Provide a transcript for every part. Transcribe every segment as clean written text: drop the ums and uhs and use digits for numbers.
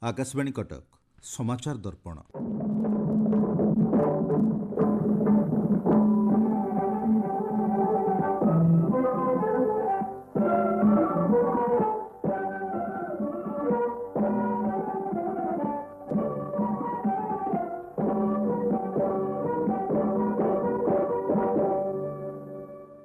आकाशवाणी कटक समाचार दर्पण।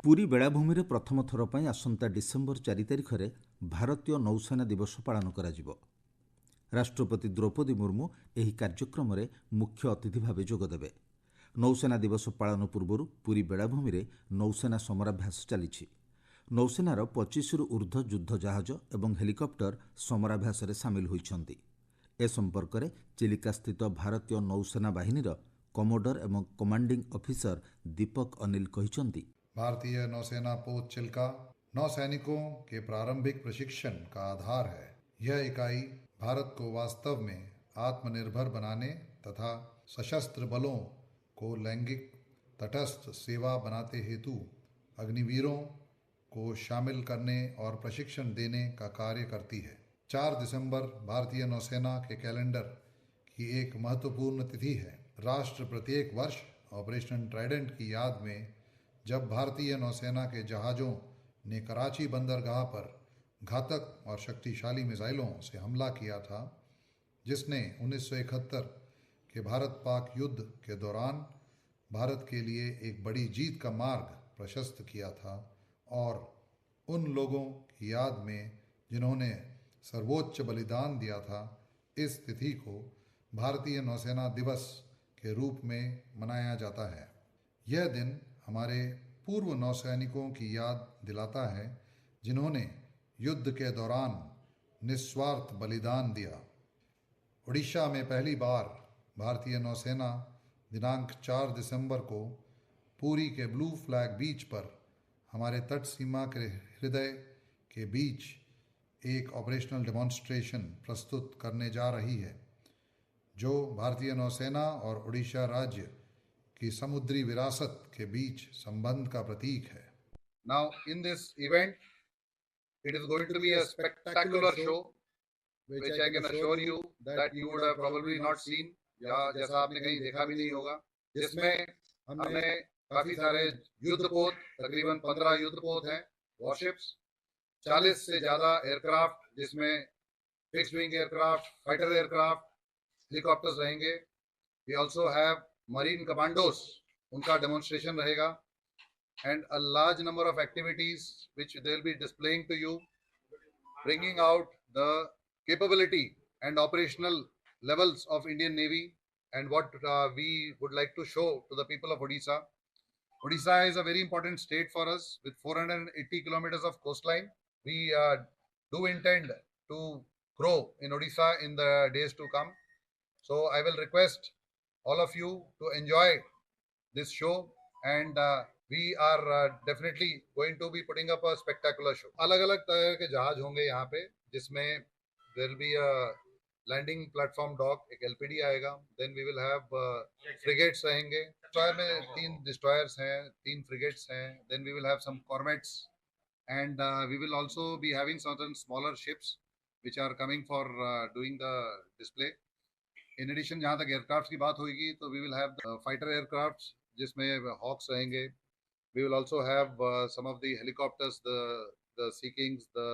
पुरी बेलाभूमि रे प्रथम थर पर आसंता डिसेम्बर 4 तारिख में भारतीय नौसेना दिवस पालन करा। राष्ट्रपति द्रौपदी मुर्मू एही कार्यक्रम रे मुख्य अतिथि भाव जोगदेवे। नौसेना दिवस पालन पूर्व पुरी बेलाभूमि रे नौसेना समराभ्यास चली। नौसेनार 25 रु ऊर्ध्व युद्ध जहाज एवं हेलिकप्टर समराभ्यास रे सामिल होइछन्ति। ए संपर्क में चिलिका स्थित भारतीय नौसेना बाहिनीर कमोडर एवं कमांडिंग ऑफिसर दीपक अनिल कहिछन्ति, भारतीय नौसेना पोत चिल्का नौसैनिकों के प्रारंभिक प्रशिक्षण का आधार है। यह इकाई भारत को वास्तव में आत्मनिर्भर बनाने तथा सशस्त्र बलों को लैंगिक तटस्थ सेवा बनाते हेतु अग्निवीरों को शामिल करने और प्रशिक्षण देने का कार्य करती है। 4 दिसंबर भारतीय नौसेना के कैलेंडर की एक महत्वपूर्ण तिथि है। राष्ट्र प्रत्येक वर्ष ऑपरेशन ट्राइडेंट की याद में, जब भारतीय नौसेना के जहाज़ों ने कराची बंदरगाह पर घातक और शक्तिशाली मिसाइलों से हमला किया था, जिसने 1971 के भारत पाक युद्ध के दौरान भारत के लिए एक बड़ी जीत का मार्ग प्रशस्त किया था, और उन लोगों की याद में जिन्होंने सर्वोच्च बलिदान दिया था, इस तिथि को भारतीय नौसेना दिवस के रूप में मनाया जाता है। यह दिन हमारे पूर्व नौसैनिकों की याद दिलाता है जिन्होंने युद्ध के दौरान निस्वार्थ बलिदान दिया। ओडिशा में पहली बार भारतीय नौसेना दिनांक 4 दिसंबर को पुरी के ब्लू फ्लैग बीच पर हमारे तट सीमा के हृदय के बीच एक ऑपरेशनल डेमोन्स्ट्रेशन प्रस्तुत करने जा रही है, जो भारतीय नौसेना और ओडिशा राज्य की समुद्री विरासत के बीच संबंध का प्रतीक है। Now in this event, it is going to be a spectacular show, which I can assure you that you would have probably not seen, या जैसा आपने कहीं देखा भी नहीं होगा, जिसमें हमने काफी सारे युद्धपोत, तकरीबन 15 युद्धपोत हैं, वॉरशिप्स, 40 से ज्यादा एयरक्राफ्ट, जिसमें fixed wing aircraft, fighter aircraft, helicopters रहेंगे। We also have marine commandos, उनका डेमोन्स्ट्रेशन रहेगा, and a large number of activities which they will be displaying to you, bringing out the capability and operational levels of Indian Navy and what we would like to show to the people of Odisha. Odisha is a very important state for us with 480 kilometers of coastline. We do intend to grow in Odisha in the days to come. So I will request all of you to enjoy this show, and we are definitely going to be putting up a spectacular show. अलग-अलग तरह के जहाज होंगे यहाँ पे, जिसमें there will be a landing platform dock, एक LPD आएगा, then we will have frigates रहेंगे। डिस्ट्रॉयर में 3 डिस्ट्रॉयर्स हैं, 3 frigates हैं, then we will have some corvettes, and we will also be having certain smaller ships which are coming for doing the display. In addition, जहाँ तक aircraft की बात होगी, तो we will have the fighter aircrafts, जिसमें hawks रहेंगे। We will also have some of the helicopters, the Sea Kings, the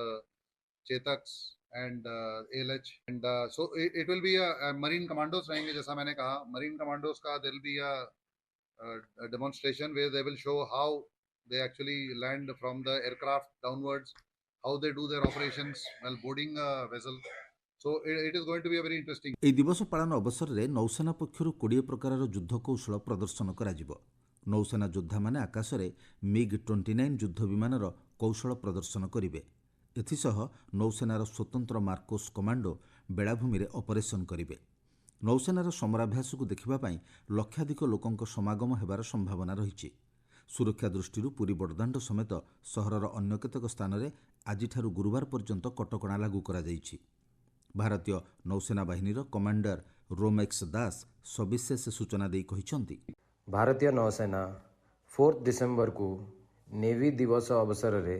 Chetaks, and ALH, and so it will be a marine commandos रहेंगे। जैसा मैंने कहा, marine commandos का there will be a demonstration where they will show how they actually land from the aircraft downwards, how they do their operations while boarding a vessel. So it is going to be a very interesting. ଏହି ଦିବସ ପାଳନ ଅବସରରେ ନୌସେନା ପକ୍ଷରୁ 20 ପ୍ରକାରର ଯୁଦ୍ଧ କୌଶଳ ପ୍ରଦର୍ଶନ କରାଯିବ। ନୌସେନା ଯୋଦ୍ଧାମାନେ ଆକାଶରେ MiG-29 ଯୁଦ୍ଧ ବିମାନର କୌଶଳ ପ୍ରଦର୍ଶନ କରିବେ। ଏଥିସହ ନୌସେନାର ସ୍ୱତନ୍ତ୍ର ମାର୍କୋସ୍ କମାଣ୍ଡୋ ବେଳାଭୂମିରେ ଅପରେସନ୍ କରିବେ। ନୌସେନାର ସମରାଭ୍ୟାସକୁ ଦେଖିବା ପାଇଁ ଲକ୍ଷାଧିକ ଲୋକଙ୍କ ସମାଗମ ହେବାର ସମ୍ଭାବନା ରହିଛି। ସୁରକ୍ଷା ଦୃଷ୍ଟିରୁ ପୁରୀ ବଡ଼ଦାଣ୍ଡ ସମେତ ସହରର ଅନ୍ୟ କେତେକ ସ୍ଥାନରେ ଆଜିଠାରୁ ଗୁରୁବାର ପର୍ଯ୍ୟନ୍ତ କଟକଣା ଲାଗୁ କରାଯାଇଛି। ଭାରତୀୟ ନୌସେନା ବାହିନୀର କମାଣ୍ଡର ରୋମେକ୍ସ ଦାସ ସବିଶେଷ ସୂଚନା ଦେଇ କହିଛନ୍ତି, ଭାରତୀୟ ନୌସେନା 4 डिसेम्बर को नेवी दिवस अवसर में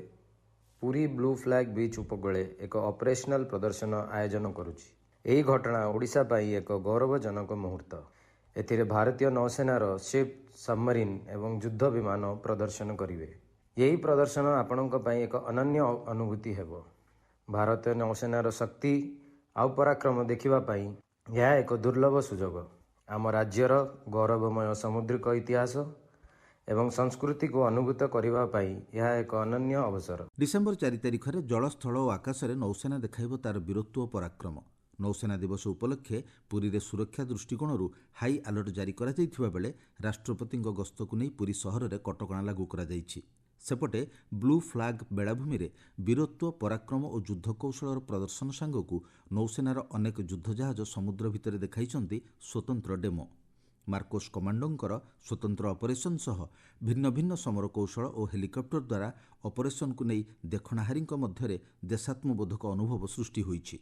पुरी ब्लू फ्लैग बीच उपकूले एक ऑपरेशनल प्रदर्शन आयोजन करुछि। ଏହି ଘଟଣା ଓଡ଼ିଶା ପାଇଁ ଏକ ଗୌରବଜନକ ମୁହୂର୍ତ୍ତ। ଏଥିରେ ଭାରତୀୟ ନୌସେନାର ସିପ୍, ସବମରିନ୍ ଏବଂ ଯୁଦ୍ଧ ବିମାନ ପ୍ରଦର୍ଶନ କରିବେ। ଏହି ପ୍ରଦର୍ଶନ ଆପଣଙ୍କ ପାଇଁ ଏକ ଅନନ୍ୟ ଅନୁଭୂତି ହେବ। ଭାରତୀୟ ନୌସେନାର ଶକ୍ତି ଆଉ ପରାକ୍ରମ ଦେଖିବା ପାଇଁ ଏହା ଏକ ଦୁର୍ଲଭ ସୁଯୋଗ। ଆମ ରାଜ୍ୟର ଗୌରବମୟ ସାମୁଦ୍ରିକ ଇତିହାସ ଏବଂ ସଂସ୍କୃତିକୁ ଅନୁଭୂତ କରିବା ପାଇଁ ଏହା ଏକ ଅନନ୍ୟ ଅବସର। ଡିସେମ୍ବର 4 ତାରିଖରେ ଜଳ, ସ୍ଥଳ ଓ ଆକାଶରେ ନୌସେନା ଦେଖାଇବ ତାର ବୀରତ୍ୱ ଓ ପରାକ୍ରମ। ନୌସେନା ଦିବସ ଉପଲକ୍ଷେ ପୁରୀରେ ସୁରକ୍ଷା ଦୃଷ୍ଟିକୋଣରୁ ହାଇ ଆଲର୍ଟ ଜାରି କରାଯାଇଥିବା ବେଳେ ରାଷ୍ଟ୍ରପତିଙ୍କ ଗସ୍ତକୁ ନେଇ ପୁରୀ ସହରରେ କଟକଣା ଲାଗୁ କରାଯାଇଛି। ସେପଟେ ବ୍ଲୁ ଫ୍ଲାଗ୍ ବେଳାଭୂମିରେ ବୀରତ୍ୱ, ପରାକ୍ରମ ଓ ଯୁଦ୍ଧ କୌଶଳର ପ୍ରଦର୍ଶନ ସାଙ୍ଗକୁ ନୌସେନାର ଅନେକ ଯୁଦ୍ଧଜାହାଜ ସମୁଦ୍ର ଭିତରେ ଦେଖାଇଛନ୍ତି ସ୍ୱତନ୍ତ୍ର ଡେମୋ। ମାର୍କୋସ୍ କମାଣ୍ଡୋଙ୍କର ସ୍ୱତନ୍ତ୍ର ଅପରେସନ୍ ସହ ଭିନ୍ନ ଭିନ୍ନ ସମର କୌଶଳ ଓ ହେଲିକପ୍ଟର ଦ୍ୱାରା ଅପରେସନକୁ ନେଇ ଦେଖଣାହାରୀଙ୍କ ମଧ୍ୟରେ ଦେଶାତ୍ମବୋଧକ ଅନୁଭବ ସୃଷ୍ଟି ହୋଇଛି।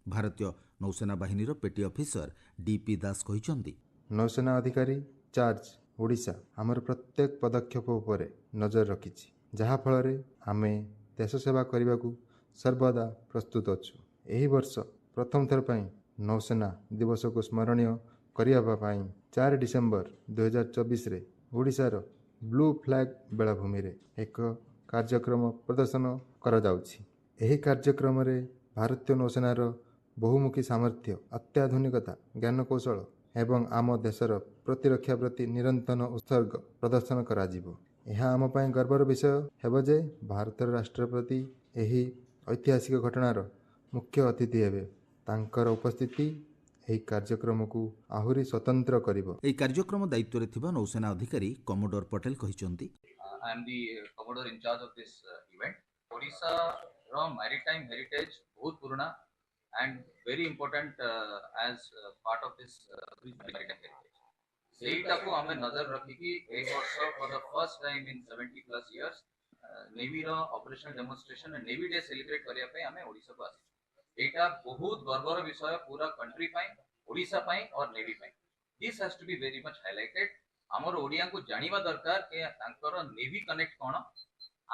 ଭାରତୀୟ ନୌସେନା ବାହିନୀର ପେଟି ଅଫିସର ଡିପି ଦାସ କହିଛନ୍ତି, ନୌସେନା ଅଧିକାରୀ ଚାର୍ଜ ଓଡ଼ିଶା ଆମର ପ୍ରତ୍ୟେକ ପଦକ୍ଷେପ ଉପରେ ନଜର ରଖିଛି, ଯାହାଫଳରେ ଆମେ ଦେଶ ସେବା କରିବାକୁ ସର୍ବଦା ପ୍ରସ୍ତୁତ ଅଛୁ। ଏହି ବର୍ଷ ପ୍ରଥମ ଥର ପାଇଁ ନୌସେନା ଦିବସକୁ ସ୍ମରଣୀୟ କରିବା ପାଇଁ 4 ଡିସେମ୍ବର 2024ରେ ଓଡ଼ିଶାର ବ୍ଲୁ ଫ୍ଲାଗ୍ ବେଳାଭୂମିରେ ଏକ କାର୍ଯ୍ୟକ୍ରମ ପ୍ରଦର୍ଶନ କରାଯାଉଛି। ଏହି କାର୍ଯ୍ୟକ୍ରମରେ ଭାରତୀୟ ନୌସେନାର ବହୁମୁଖୀ ସାମର୍ଥ୍ୟ, ଅତ୍ୟାଧୁନିକତା, ଜ୍ଞାନକୌଶଳ ଏବଂ ଆମ ଦେଶର ପ୍ରତିରକ୍ଷା ପ୍ରତି ନିରନ୍ତର ଉତ୍ସର୍ଗ ପ୍ରଦର୍ଶନ କରାଯିବ। ଏହା ଆମ ପାଇଁ ଗର୍ବର ବିଷୟ ହେବ ଯେ ଭାରତର ରାଷ୍ଟ୍ରପତି ଏହି ଐତିହାସିକ ଘଟଣାର ମୁଖ୍ୟ ଅତିଥି ହେବେ। ତାଙ୍କର ଉପସ୍ଥିତି ଏହି କାର୍ଯ୍ୟକ୍ରମକୁ ଆହୁରି ସ୍ୱତନ୍ତ୍ର କରିବ। ଏହି କାର୍ଯ୍ୟକ୍ରମ ଦାୟିତ୍ୱରେ ଥିବା ନୌସେନା ଅଧିକାରୀ କମୋଡୋର ପଟେଲ କହିଛନ୍ତି, I am the commodore in charge of this event. Odisha ର maritime heritage ବହୁତ ପୁରୁଣା and very important as part of this maritime heritage. ସେଇଟାକୁ ଆମେ ନଜର ରଖିକି ଏଇ ବର୍ଷ for the first time in 70 plus years ନେଭିର operational demonstration navy day celebrate କରିବା ପାଇଁ ଆମେ ଓଡ଼ିଶାକୁ ଆସିଛୁ। ଏଇଟା ବହୁତ ଗର୍ବର ବିଷୟ ପୁରା କଣ୍ଟ୍ରି ପାଇଁ, ଓଡ଼ିଶା ପାଇଁ और ନେଭି ପାଇଁ। This has to be very much highlighted. ଆମର ଓଡ଼ିଆଙ୍କୁ ଜାଣିବା ଦରକାର ଯେ ତାଙ୍କର ନେଭି କନେକ୍ଟ କ'ଣ,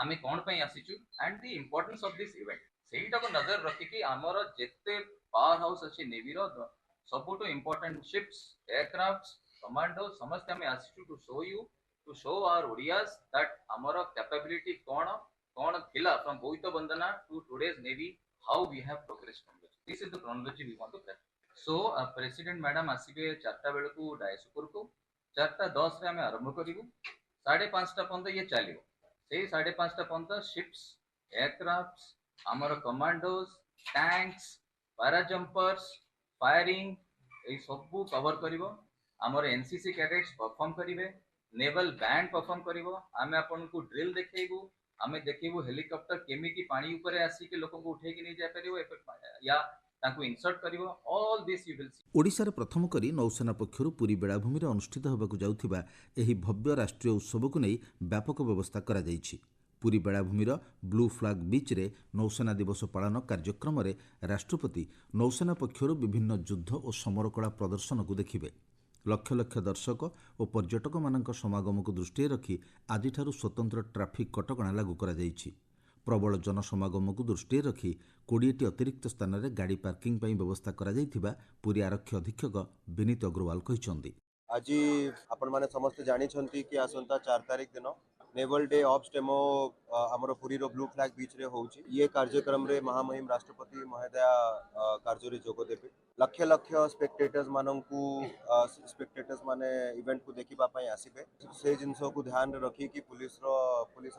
ଆମେ କ'ଣ ପାଇଁ ଆସିଛୁ and the importance of this event. ସେଇଟାକୁ ନଜର ରଖିକି ଆମର ଯେତେ ପାୱାର ହାଉସ୍ ଅଛି ନେଭିର ସବୁଠୁ ଇମ୍ପୋର୍ଟାଣ୍ଟ ଶିପ୍ସ, ଏୟାରକ୍ରାଫ୍ଟ, କମାଣ୍ଡୋ ସମସ୍ତେ ଆମେ ଆସିଛୁ to show our Odias that ଆମର କ୍ୟାପାବିଲିଟି କ'ଣ ଥିଲା from Boita Bandana to today's navy, how we have progressed from this. This is the chronology we want to present. So president madam आसिबे 4टा बेलकू डायस उपरकू 4:10 रे आमे आरंभ करिवु। 5:30 पर्यंत ये चलिवो। सेही 5:30 पर्यंत शिप्स, एयरक्राफ्ट्स, आमर कमांडोज, टैंक्स, पैराजंपर्स, फायरिंग ए सबू कवर करिवो। आमर एनसीसी कैडेट्स परफॉर्म करिवे, नेवल बैंड परफॉर्म करिवो। आमे आपनको ड्रिल देखैबु, आमे देखैबु हेलिकॉप्टर केमिति पानी ऊपर आसी के लोक को उठै के नै जाय परिवो या ताकू इंसर्ट करिवो। All this you will see. ଓଡ଼ିଶାରେ ପ୍ରଥମ କରି ନୌସେନା ପକ୍ଷରୁ ପୁରୀ ବେଳାଭୂମିରେ ଅନୁଷ୍ଠିତ ହେବାକୁ ଯାଉଥିବା ଏହି ଭବ୍ୟ ରାଷ୍ଟ୍ରୀୟ ଉତ୍ସବକୁ ନେଇ ବ୍ୟାପକ ବ୍ୟବସ୍ଥା କରାଯାଇଛି। ପୁରୀ ବେଳାଭୂମିର ବ୍ଲୁ ଫ୍ଲାଗ୍ ବିଚ୍ରେ ନୌସେନା ଦିବସ ପାଳନ କାର୍ଯ୍ୟକ୍ରମରେ ରାଷ୍ଟ୍ରପତି ନୌସେନା ପକ୍ଷରୁ ବିଭିନ୍ନ ଯୁଦ୍ଧ ଓ ସମରକଳା ପ୍ରଦର୍ଶନକୁ ଦେଖିବେ। ଲକ୍ଷ ଲକ୍ଷ ଦର୍ଶକ ଓ ପର୍ଯ୍ୟଟକମାନଙ୍କ ସମାଗମକୁ ଦୃଷ୍ଟିରେ ରଖି ଆଜିଠାରୁ ସ୍ୱତନ୍ତ୍ର ଟ୍ରାଫିକ୍ କଟକଣା ଲାଗୁ କରାଯାଇଛି। ପ୍ରବଳ ଜନସମାଗମକୁ ଦୃଷ୍ଟିରେ ରଖି 20ଟି ଅତିରିକ୍ତ ସ୍ଥାନରେ ଗାଡ଼ି ପାର୍କିଂ ପାଇଁ ବ୍ୟବସ୍ଥା କରାଯାଇଥିବା ପୁରୀ ଆରକ୍ଷୀ ଅଧୀକ୍ଷକ ବିନୀତ ଅଗ୍ରୱାଲ କହିଛନ୍ତି। আজি ଆପଣମାନେ ସମସ୍ତେ ଜାଣିଛନ୍ତି କି ଆସନ୍ତା 4 ତାରିଖ ଦିନ ନେଭଲ ଡେ ଅଫ୍ ଡେମୋ ଆମର ପୁରୀର ବ୍ଲୁ ଫ୍ଲାଗ୍ ବିଚ୍ରେ ହେଉଛି। ଇଏ କାର୍ଯ୍ୟକ୍ରମରେ ମହାମହିମ ରାଷ୍ଟ୍ରପତି ମହୋଦୟା କାର୍ଯ୍ୟରେ ଯୋଗ ଦେବେ। ଲକ୍ଷ ଲକ୍ଷ ସ୍ପେକ୍ଟେଟର୍ସ ମାନେ ଇଭେଣ୍ଟକୁ ଦେଖିବା ପାଇଁ ଆସିବେ। ସେ ଜିନିଷକୁ ଧ୍ୟାନରେ ରଖିକି ପୁଲିସ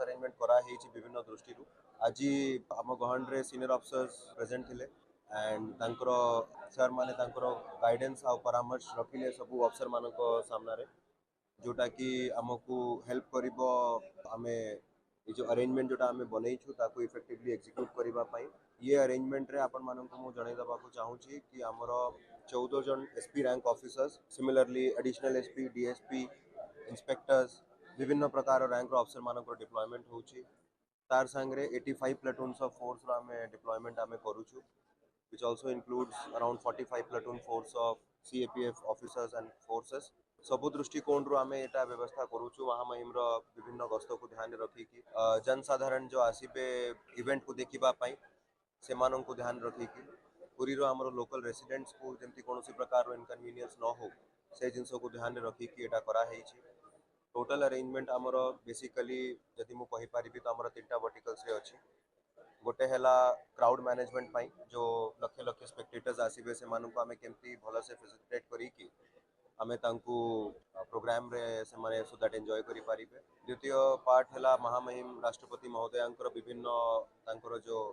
ଆରେଞ୍ଜମେଣ୍ଟ କରାହେଇଛି ବିଭିନ୍ନ ଦୃଷ୍ଟିରୁ। ଆଜି ଆମ ଗହଣରେ ସିନିୟର ଅଫିସର୍ସ ପ୍ରେଜେଣ୍ଟ ଥିଲେ एंड तांकर सर माने तांकर गाइडेंस आ परामर्श रखिले सब अफसर मानक सामने जोटा कि आमको हेल्प करिवो आमे ये जो अरेंजमेंट जोटा आमे बनैछु ताको इफेक्टिवली एग्जीक्यूट करबा पई। ये अरेंजमेंट रे आपन मानक मु जणै दबा को चाहू छी कि हमर 14 जन SP rank officers, similarly additional SP, DSP, inspectors, विभिन्न प्रकार रैंक ऑफिसर मानक डिप्लॉयमेंट होची। तार संगरे 85 प्लाटून्स ऑफ फोर्स रो आमे डिप्लॉयमेंट आमे करूछु, which also includes around 45 platoon force of CAPF officers and forces। सबु दृष्टिकोण रो आमे एटा व्यवस्था करूछु। महामहिम रो विभिन्न गस्त को ध्यान रखी कि जनसाधारण जो आसीबे इवेंट को देखिबा पई सेमानन को ध्यान रखी कि पुरी आमर लोकल रेसिडेंट्स को जमती कौन प्रकार इनकनविनियंस न हो से जिनस को ध्यान रखिकी एटा कराई। टोटल अरेंजमेंट आमर बेसिकली जदि मु कहि पारिबि तो आमर 3टा वर्टिकल्स रे अछि। गोटे हैला क्राउड मैनेजमेंट पाई जो लक्ष लक्ष स्पेक्टेटर्स आसीबे से मानू को आमे केमती भलो से फैसिलिटेट करी कि आमे तांकू प्रोग्राम रे से माने सो दैट एन्जॉय करि पारिबे। द्वितीय पार्ट हैला महामहिम राष्ट्रपति महोदयांकर विभिन्न तांकर जो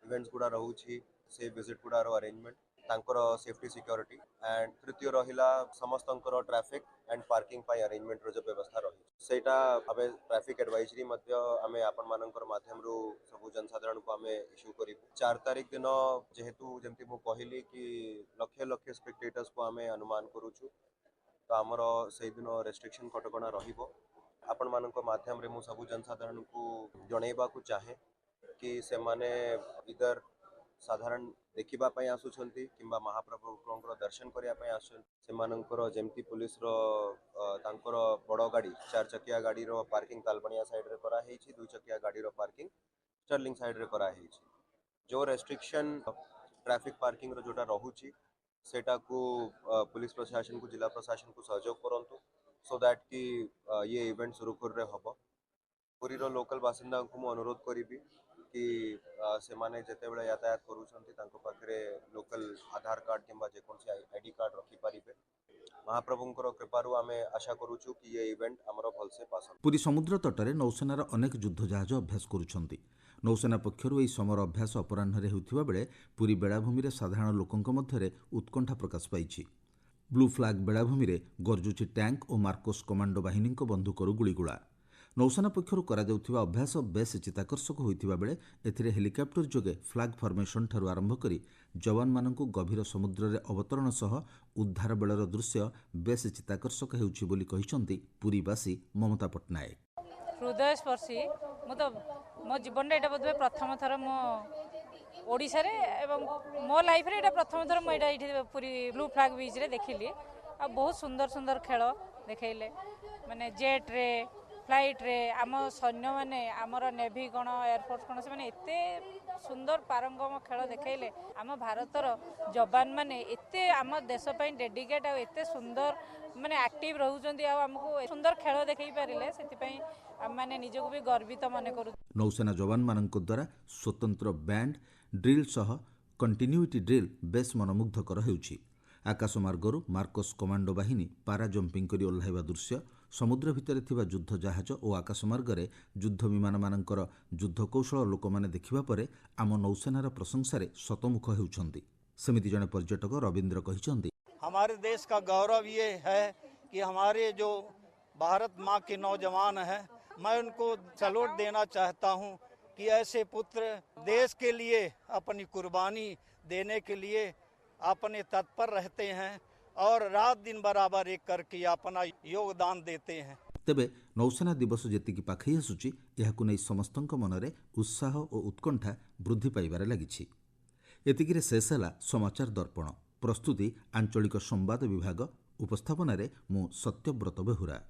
इवेंट्स गुडा रहउछि से विजिट गुडार अरेंजमेंट तांकर सेफ्टी सिक्योरिटी एंड तृतीय रहिला समस्तंकर ट्रैफिक एंड पार्किंग पाई अरेंजमेंट रो जो व्यवस्था रही सेटा आमे ट्रैफिक एडवाइजरी मध्य आमे आपन मानकर माध्यम रो सब जनसाधारण को आमे इश्यू करिबु। 4 तारिख दिन जेहेतु जेमती मु कहली कि लक्ष लक्ष स्पेक्टेटर्स को आमे अनुमान करूछु तो आमर से दिन रेस्ट्रिक्शन कटकणा रहिबो। आपण मानक माध्यम रे मु सब जनसाधारण को जणैबा को चाहे कि से माने इधर साधारण देखिबा पई आसुछंती किंबा महाप्रभुଙ୍କର दर्शन करिया पई आसुछंती सेमानଙ୍କର जेमती पुलिस रो तांकर बड़ गाड़ी 4 चकिया गाड़ी रो पार्किंग तालबनिया साइड रे करा हेछि 2 चकिया गाड़ी रो पार्किंग स्टर्लिंग साइड रे करा हेछि। जो रेस्ट्रिक्शन ट्रैफिक पार्किंग रो जोटा रहुछि सेटा को पुलिस प्रशासन को जिला प्रशासन को सहयोग करंतु सो दैट कि ये इवेंट सुरुखुर रे हबो। पुरी रो लोकल बासिंदा को मु अनुरोध करिबि कि से माने जते बेले यातायात करूछंती तांको पाखरे लोकल आधार कार्ड किंबा जे कोनसी आईडी कार्ड रखि पारिबे। महाप्रभुଙ୍କର कृपारु आमे आशा करूछु कि ये इवेंट हमरो भलसे पास। पुरी समुद्र तटरे नौसेनार अनेक युद्ध जहाज अभ्यास करुछंती। नौसेना पक्षरु एही समर अभ्यास अपराह्न हेउथिबा बेले पुरी बेलाभूमि रे साधारण लोकंक मध्यरे उत्कंठा प्रकाश पाइछि। ब्लू फ्लैग बेलाभूमि रे गरजुछि टैंक और मार्कोस कमांडो बाहिनीक बंधुकरु गुळीगुळा। नौसेना पक्षरु करा जाउथिबा अभ्यास बेस चित्ताकर्षक होइथिबा बेले एथिरे हेलिकॉप्टर जोगे फ्लैग फॉर्मेशन ठारू आरंभ करी जवान मानकु गभीर समुद्र रे अवतरण सह उद्धार बेलर दृश्य बेस चित्ताकर्षक हेउछि बोली कहिसंती पुरीवासी ममता पटनायक। हृदय स्पर्शी मो जीवन में बोधे प्रथम थर मो ओडिशा रे एवं मो लाइफ रे प्रथम थर मुझे पूरी ब्लू फ्लैग बीच रे देखिली। आ बहुत सुंदर सुंदर खेल देखले माने जेट रे फ्लाइट रे आम सैन्य माने आमर नेवी गण एयरफोर्स गण से माने एते सुंदर पारंगम खेल देखले। आम भारतर जवान माने एते आम देश पई डेडिकेट आ एते सुंदर माने एक्टिव रहउचंदी आ हमको सुंदर खेल देखै पारिले सेति पई हम माने निजको भी गर्वित माने करू। नौसेना जवान मानक द्वारा स्वतंत्र बैंड ड्रिल सह कंटिन्यूटी ड्रिल बेस मनमुग्धकर हेउछि। आकाश मार्गरू मार्कोस कमांडो बाहिनी पारा जंपिंग करी ओह्लाइबा दृश्य समुद्र भितर थिबा युद्ध जहाज और आकाश मार्गरे युद्ध विमान मानकर युद्ध कौशल लोक माने देखिबा परे आम नौसेनार प्रशंसारे शतमुख हेउछंती। समिति जने पर्यटक रविंद्र कहिसंती, हमारे देश का गौरव ये है कि हमारे जो भारत माँ के नौजवान हैं, मैं उनको सैल्यूट देना चाहता हूँ कि ऐसे पुत्र देश के लिए अपनी कुर्बानी देने के लिए अपने तत्पर रहते हैं और रात दिन बराबर एक करके अपना योगदान देते हैं। तेबे नौसेना दिवस जेतिकी पाखई आसुची एहाकु नै समस्तंक मनरे उत्साह और उत्कंठा वृद्धि पाइबारे लागिछि। एतिकिरे शेष ହେଲା समाचार दर्पण। प्रस्तुति आंचलिक संवाद विभाग। उपस्थापन मु सत्यव्रत बेहुरा।